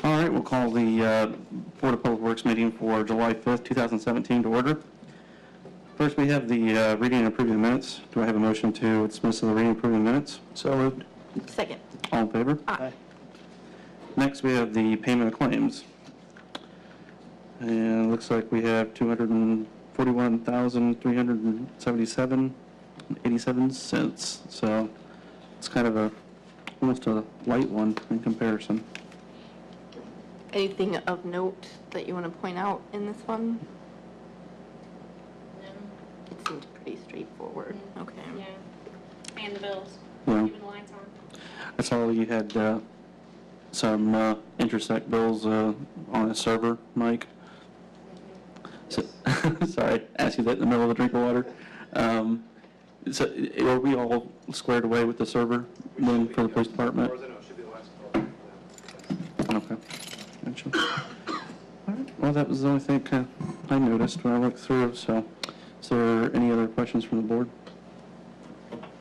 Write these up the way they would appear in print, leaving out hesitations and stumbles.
All right, we'll call the Board of Public Works meeting for July 5th, 2017 to order. First, we have the reading and approving the minutes. Do I have a motion to dismiss the reading and approving the minutes? So moved. Second. All in favor? Aye. Next, we have the payment of claims. And it looks like we have $241,377.87. So it's kind of almost a light one in comparison. Anything of note that you want to point out in this one? No. It seemed pretty straightforward. Okay. Yeah. And the bills. Yeah. Even the lights on. I saw you had some Intersect bills on a server, Mike. So, sorry, I asked you that in the middle of a drink of water. So are we all squared away with the server then for the police department? As far as I know, it should be the last call. Okay. Gotcha. All right. Well, that was the only thing I noticed when I looked through. So is there any other questions from the board?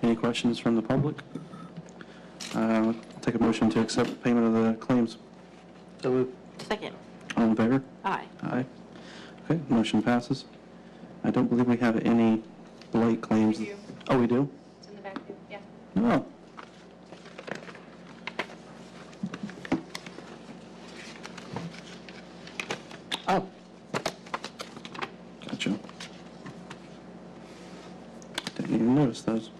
Any questions from the public? I'll take a motion to accept payment of the claims. So moved. Second. All in favor? Aye. Aye. Okay, motion passes. I don't believe we have any late claims. We do. Oh, we do? It's in the back, yeah. Oh. Oh. Gotcha. Didn't even notice those.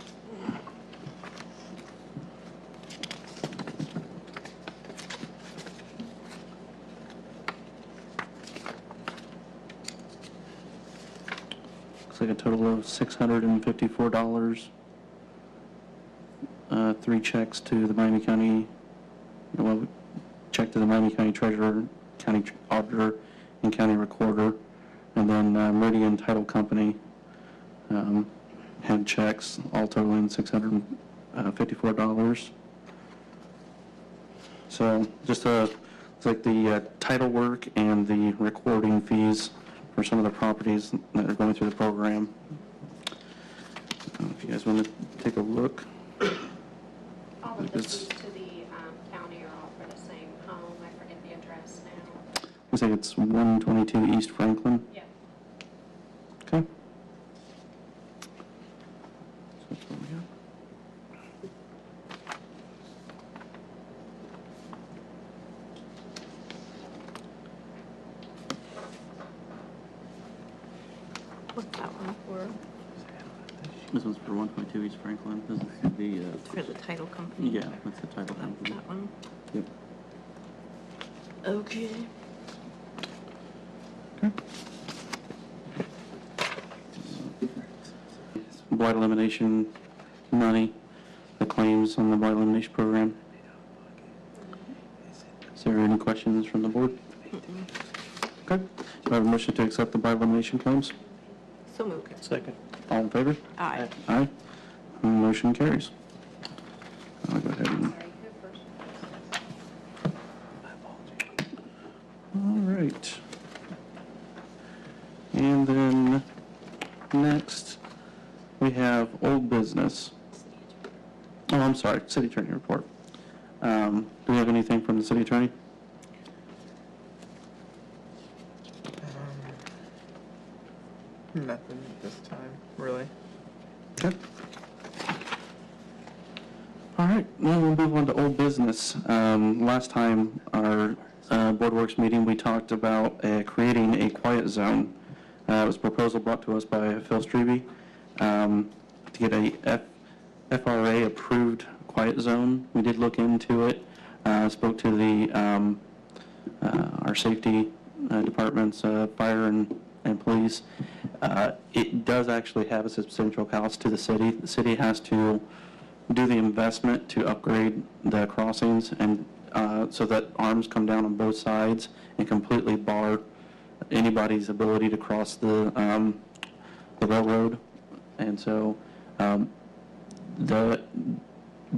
Looks like a total of $654. 3 checks to the Miami County, well, check to the Miami County Treasurer, County Auditor, and County Recorder, and then Meridian Title Company had checks, all totaling $654. So just it's like the title work and the recording fees for some of the properties that are going through the program. If you guys want to take a look. All of the It's- fees to the county are all for the same home. I forget the address now. Looks like it's 122 East Franklin. Yeah. Okay. So that's what we got. What's that one for? This one's for 122 East Franklin. This is the, For the title company? yeah, that's the title That's company. that one? Yep. Okay. Blight elimination money, the claims on the blight elimination program. Is there any questions from the board? Okay. Do I have a motion to accept the blight elimination claims? So moved. Second. All in favor? Aye. Aye. Motion carries. I'll go ahead and... Sorry, who first? All right. And then next, we have old business. Oh, I'm sorry, city attorney report. Do we have anything from the city attorney? Nothing this time, really. Okay. All right, now we'll move on to old business. Last time, our Board Works meeting, we talked about creating a quiet zone. It was a proposal brought to us by Phil Strebe to get a FRA-approved quiet zone. We did look into it, spoke to the our safety departments, fire and police. It does actually have a substantial cost to the city. The city has to do the investment to upgrade the crossings and so that arms come down on both sides and completely bar anybody's ability to cross the railroad. And so the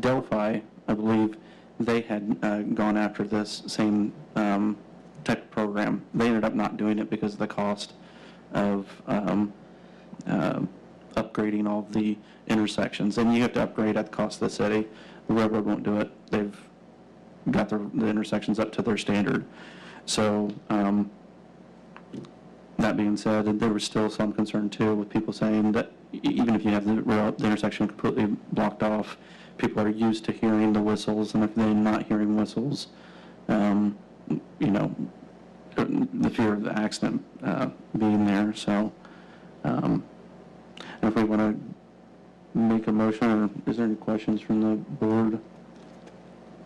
Delphi, I believe, they had gone after this same type of program. They ended up not doing it because of the cost of upgrading all of the intersections. And you have to upgrade at the cost of the city. The railroad won't do it. They've got the intersections up to their standard. So, that being said, there was still some concern too with people saying that even if you have the intersection completely blocked off, people are used to hearing the whistles, and if they're not hearing whistles, you know, the fear of the accident being there. So, if we want to make a motion, or is there any questions from the board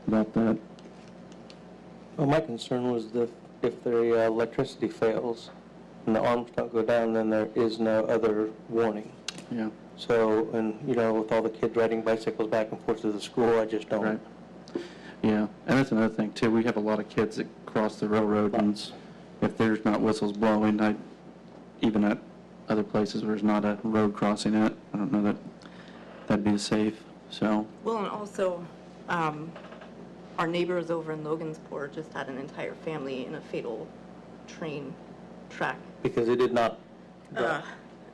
about that? Well, my concern was if the electricity fails and the arms don't go down, then there is no other warning. Yeah. So, and, you know, with all the kids riding bicycles back and forth to the school, I just don't. Right. Yeah, and that's another thing too. We have a lot of kids that cross the railroad, and if there's not whistles blowing, even at other places where there's not a road crossing it, I don't know that that'd be safe. So, Well, and also, our neighbors over in Logansport just had an entire family in a fatal train track. Because it did not.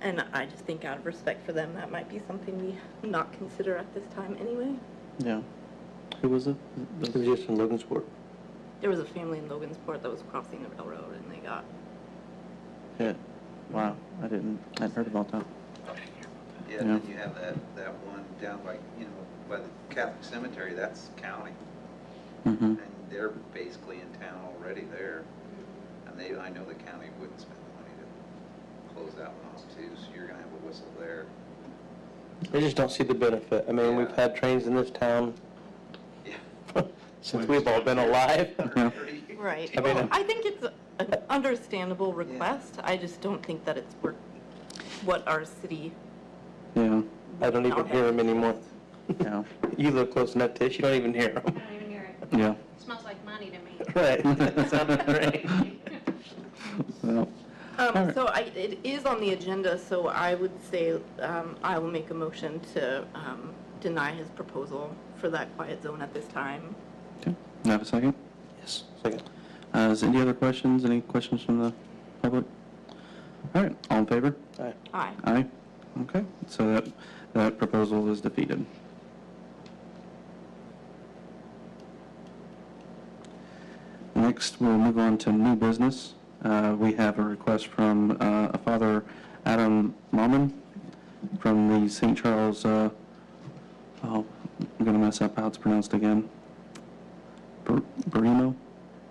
And I just think out of respect for them, that might be something we not consider at this time anyway. yeah. Who was it? It was just in Logansport. There was a family in Logansport that was crossing the railroad and they got, Hit. Wow, I hadn't heard about that. Yeah, and then you have that one down by, you know, by the Catholic cemetery, that's county. Mm-hmm. And they're basically in town already there. And I know the county wouldn't spend the money to close that one off too, so you're gonna have a whistle there. I just don't see the benefit. I mean, we've had trains in this town Yeah. since we've all been alive. Yeah. right. I mean, Well, I think it's an understandable request. I just don't think that it's what our city. Yeah, I don't even hear them anymore. yeah, You live close enough, Tish, you don't even hear them. I don't even hear it. yeah. Smells like money to me. Right. That sounded great. Well, right. So it is on the agenda, so I would say I will make a motion to deny his proposal for that quiet zone at this time. okay. You have a second? Yes. Second. Is any other questions? Any questions from the public? All right, all in favor? All right. Aye. Aye. Okay, so that proposal is defeated. Next, we'll move on to new business. We have a request from a Father Adam Mauman from the St. Charles, I'm going to mess up how it's pronounced again. Barimo?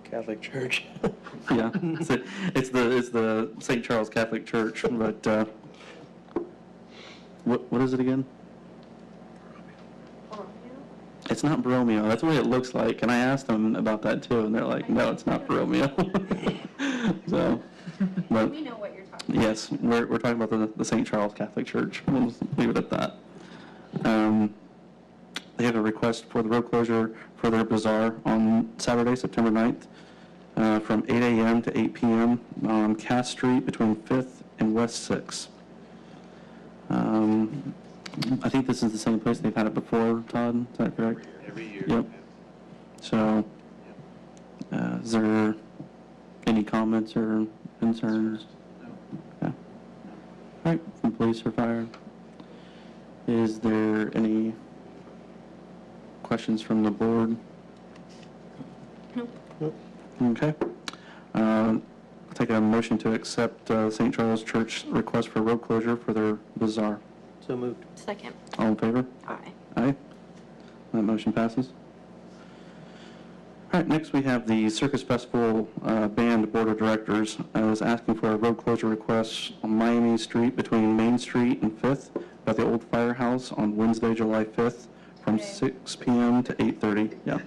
Catholic Church. Yeah, it's the St. Charles Catholic Church, but what is it again? It's not Borromeo. That's what it looks like. And I asked them about that too, and they're like, no, it's not Borromeo. So, but We know what you're talking about. yes, we're talking about the St. Charles Catholic Church. We'll just leave it at that. They have a request for the road closure for their bazaar on Saturday, September 9th, from 8 a.m. to 8 p.m. on Cass Street between 5th and West 6th. I think this is the same place they've had it before, Todd, is that correct? Every year. Yep. So, is there any comments or concerns? No. Yeah. All right, from police or fire? Is there any questions from the board? Nope. Okay. I'll take a motion to accept St. Charles Church request for road closure for their bazaar. So moved. Second. All in favor? Aye. Aye. That motion passes. All right, next we have the Circus Festival Band Board of Directors is asking for a road closure request on Miami Street between Main Street and 5th by the old firehouse on Wednesday, July 5th from Okay. 6 p.m. to 8:30. Yeah,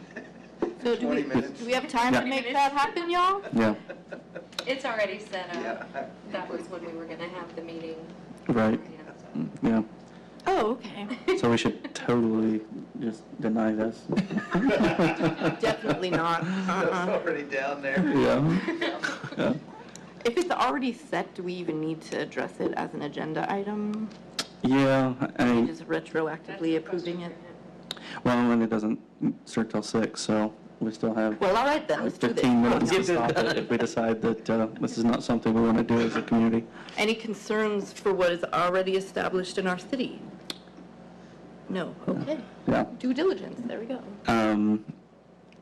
So do 20 minutes. we have time to Yeah. make that happen, y'all? yeah, It's already set Yeah. up. That was when we were gonna have the meeting. right, yeah. Oh, okay. So we should totally just deny this. Definitely not. It's already down there. Yeah. Yeah. If it's already set, do we even need to address it as an agenda item? Yeah, I mean, Just retroactively approving it? well, and it doesn't start till 6, so we still have Well, all right then, let's do this. 15 minutes to Get this stop it done. if we decide that this is not something we want to do as a community. Any concerns for what is already established in our city? No, okay. Yeah. Due diligence, there we go.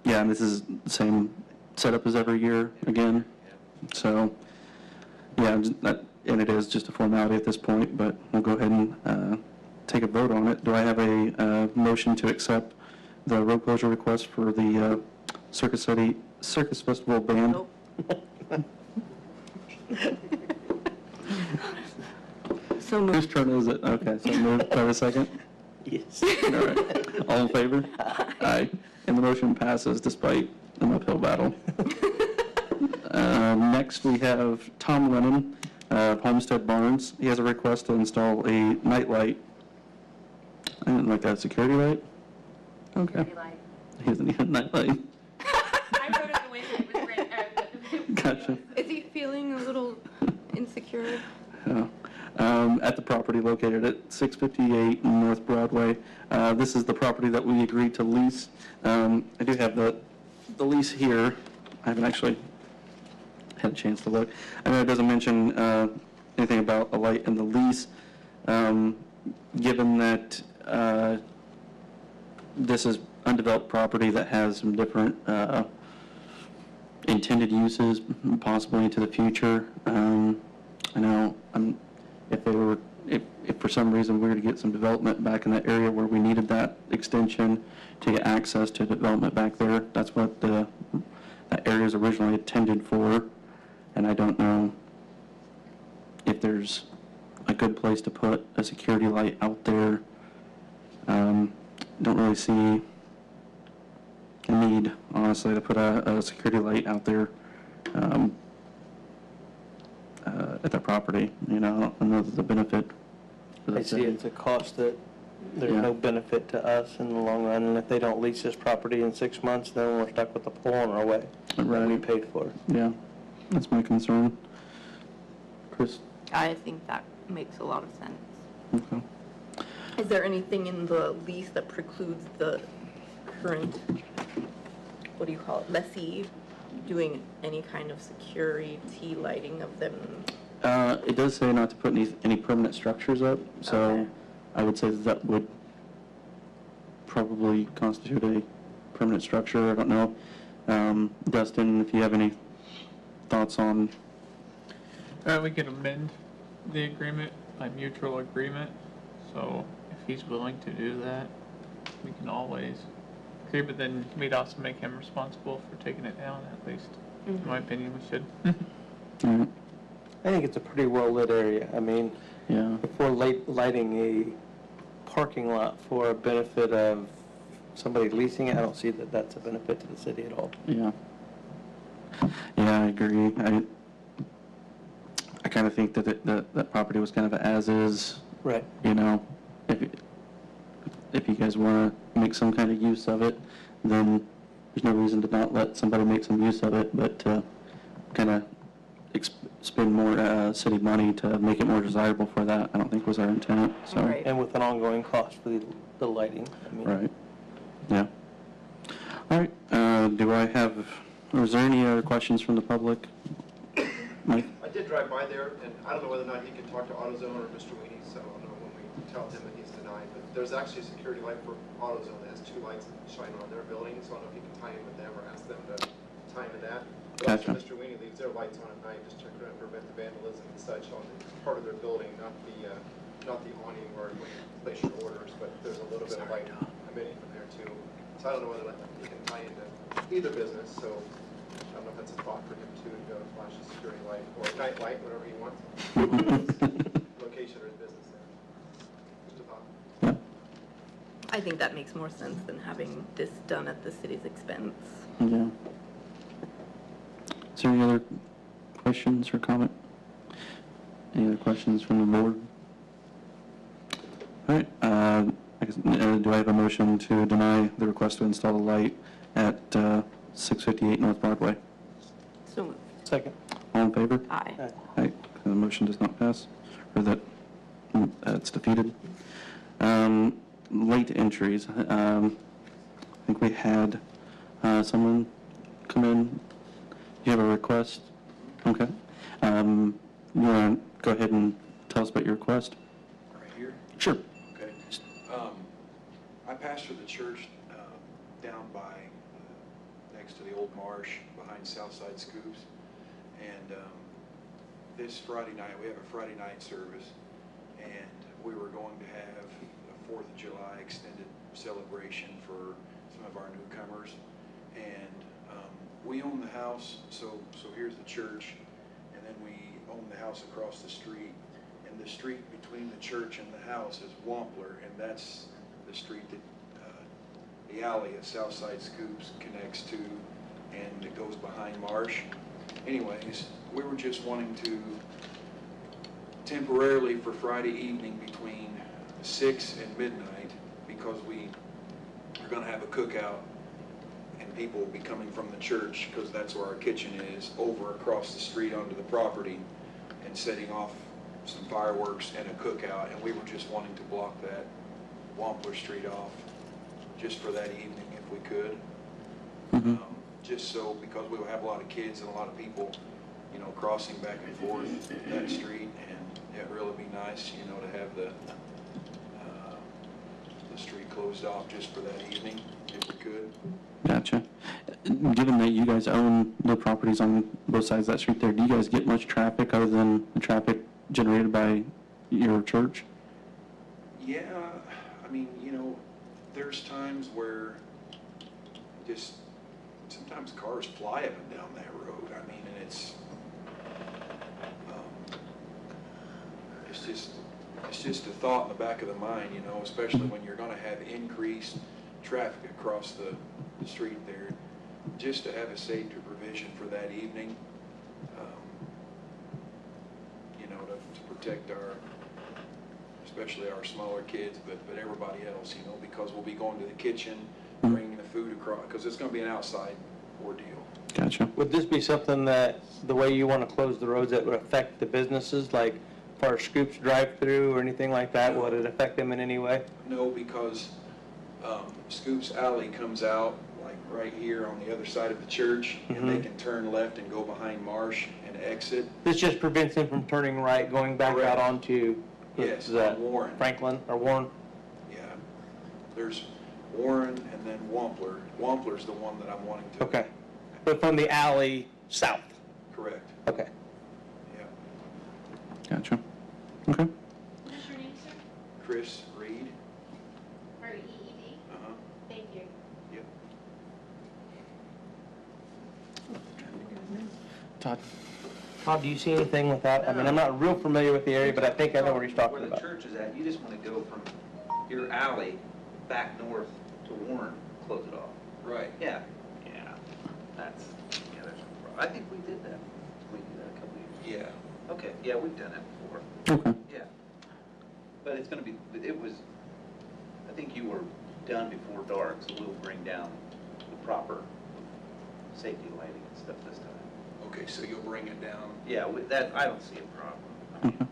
Yeah, and this is the same setup as every year again. So, yeah, and it is just a formality at this point, but we'll go ahead and take a vote on it. Do I have a motion to accept the road closure request for the Circus Festival Band? Nope. So Whose moved. turn is it? Okay, so moved. Do I have a second? Yes. All right. All in favor? Aye. And the motion passes despite an uphill battle. Next, we have Tom Lennon of Homestead Barns. He has a request to install a night light. I didn't like that, security light? Okay. Maybe like, He doesn't need a night light. I wrote it the way that it was written. Gotcha. Is he feeling a little insecure? Yeah. At the property located at 658 North Broadway. This is the property that we agreed to lease. I do have the lease here. I haven't actually had a chance to look. I know it doesn't mention anything about a light in the lease. Given that this is undeveloped property that has some different intended uses, possibly into the future. I know if for some reason we were to get some development back in that area where we needed that extension to get access to development back there, that's what that area is originally intended for. And I don't know if there's a good place to put a security light out there. Don't really see a need, honestly, to put a security light out there at the property. You know, I don't know the benefit for the I see city. it's a cost that there's Yeah. no benefit to us in the long run, and if they don't lease this property in 6 months, then we're stuck with the pole on our way that we Right. paid for. Yeah, that's my concern. Chris? I think that makes a lot of sense. Okay. Is there anything in the lease that precludes the current, what do you call it, lessee doing any kind of security lighting of them? It does say not to put any permanent structures up, so Okay. I would say that would probably constitute a permanent structure. I don't know. Dustin, if you have any thoughts on, We could amend the agreement by mutual agreement, so if he's willing to do that, we can always agree, but then we'd also make him responsible for taking it down, at least. In my opinion, we should. yeah, I think it's a pretty well-lit area. I mean, yeah, if we're lighting a parking lot for a benefit of somebody leasing it, I don't see that that's a benefit to the city at all. yeah. Yeah, I agree. I kind of think that that property was kind of as-is, Right. you know. If you guys want to make some kind of use of it, then there's no reason to not let somebody make some use of it, but kind of spend more city money to make it more desirable for that, I don't think was our intent, so. Right. And with an ongoing cost for the lighting. I mean, Right, yeah. All right, or is there any other questions from the public? Mike? I did drive by there, and I don't know whether or not he can talk to AutoZone or Mr. Weenie, so I don't know when we tell him that he's denied, but there's actually a security light for AutoZone that has 2 lights that shine on their building, so I don't know if he can tie in with them or ask them to tie in that. But also Gotcha. Mr. Weenie leaves their lights on at night, just to prevent the vandalism and such on the part of their building, not the awning where when you place your orders, but there's a little bit of light emitting from there too. So I don't know whether he can tie into either business, so I don't know if that's a thought for him too, to go flash a security light or a night light, whatever he wants. Location or his business there. Just a thought. Yeah. I think that makes more sense than having this done at the city's expense. Yeah. Is there any other questions or comment? Any other questions from the board? All right, I guess, do I have a motion to deny the request to install a light at 658 North Broadway? So moved. Second. All in favor? Aye. Aye. The motion does not pass, or that it's defeated. Late entries. I think we had someone come in. You have a request? Okay. You want to go ahead and tell us about your request? Right here? Sure. Okay. I pastor the church down by next to the old marsh behind Southside Scoops. And this Friday night, we have a Friday night service, and we were going to have a 4th of July extended celebration for some of our newcomers. And we own the house, so here's the church, and then we own the house across the street. And the street between the church and the house is Wampler, and that's the street that the alley at Southside Scoops connects to, and it goes behind Marsh. Anyways, we were just wanting to temporarily for Friday evening between 6 and midnight, because we are going to have a cookout, and people will be coming from the church, because that's where our kitchen is, over across the street onto the property, and setting off some fireworks and a cookout. And we were just wanting to block that Wampler Street off just for that evening if we could. Just so, because we will have a lot of kids and a lot of people, you know, crossing back and forth that street, and it'd really be nice, you know, to have the street closed off just for that evening if we could. Gotcha. Given that you guys own the properties on both sides of that street there, do you guys get much traffic other than the traffic generated by your church? Yeah, I mean, you know, there's times where just sometimes cars fly up and down that road. I mean, and it's just a thought in the back of the mind, you know, especially when you're going to have increased traffic across the street there, just to have a safety provision for that evening, you know, to protect especially our smaller kids, but everybody else, you know, because we'll be going to the kitchen, bringing the food across, because it's going to be an outside ordeal. Gotcha. Would this be something that, the way you want to close the roads, that would affect the businesses, like for Scoops drive-through or anything like that? Would it affect them in any way? No, because Scoops Alley comes out like right here on the other side of the church, and they can turn left and go behind Marsh and exit. This just prevents them from turning right, going back Correct. out onto Yes, on Warren. Franklin or Warren? Yeah, there's Warren and then Wampler. Wampler's the one that I'm wanting to. Okay. But from the alley south? Correct, Okay. yeah. Gotcha. Okay. What is your name, sir? Chris Reed, R-E-E-D? uh-huh, Thank you. yep. Todd. Todd, do you see anything with that? I mean, I'm not real familiar with the area, but I think I know what he's talking Where the about. church is at, you just want to go from your alley back north to Warren, close it off. Right. Yeah, there's no problem. I think we did that. We did that a couple of years ago. Yeah, Okay, yeah, we've done that before. Okay. Yeah. But it's gonna be, I think you were done before dark, so we'll bring down the proper safety lighting and stuff this time. okay, so you'll bring it down. Yeah, with that, I don't see a problem. I mean,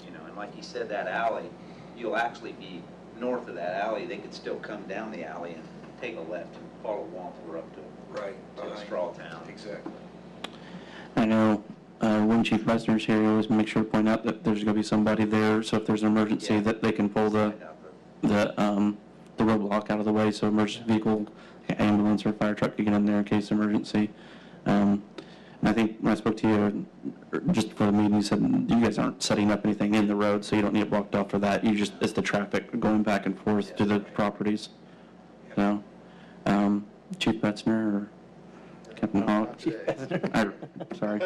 you know, and like you said, that alley, you'll actually be north of that alley. They could still come down the alley and take a left and follow Wampler up to Right. behind- Straw Town. Exactly. I know when Chief Messner's here, he always makes sure to point out that there's going to be somebody there, so if there's an emergency, Yeah. that they can pull the roadblock out of the way, so emergency vehicle, ambulance, or fire truck can get in there in case of emergency. And I think when I spoke to you just before the meeting, you said you guys aren't setting up anything in the road, so you don't need it blocked off for that. It's the traffic going back and forth to the properties. So, Chief Metzner or Captain Hawk? Sorry.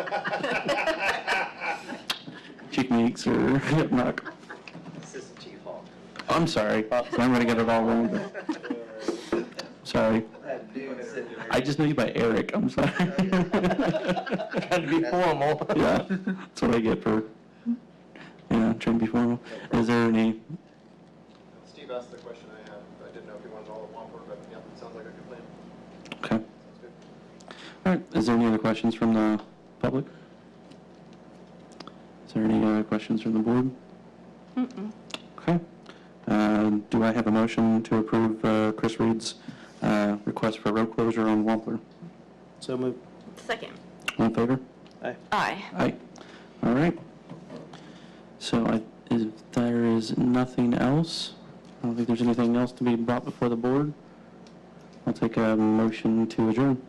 Chief Meeks or Captain Hawk? Assistant Chief Hall. I'm sorry. So I'm going to get it all wrong. But sorry. I just know you by Eric. I'm sorry. Trying to be formal. Yeah, that's what I get for, trying to be formal. Is there any, Steve asked the question I had. I didn't know if he wanted all at Wampler, but yeah, it sounds like a good plan. okay. Sounds good. All right, is there any other questions from the public? Is there any other questions from the board? Okay. Do I have a motion to approve Chris Reed's request for road closure on Wampler? So move. Second. All in favor? Aye. Aye. All right. So if there is nothing else, I don't think there's anything else to be brought before the board. I'll take a motion to adjourn.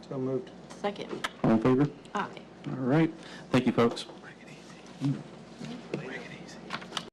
So moved. Second. All in favor? Aye. All right. Thank you, folks.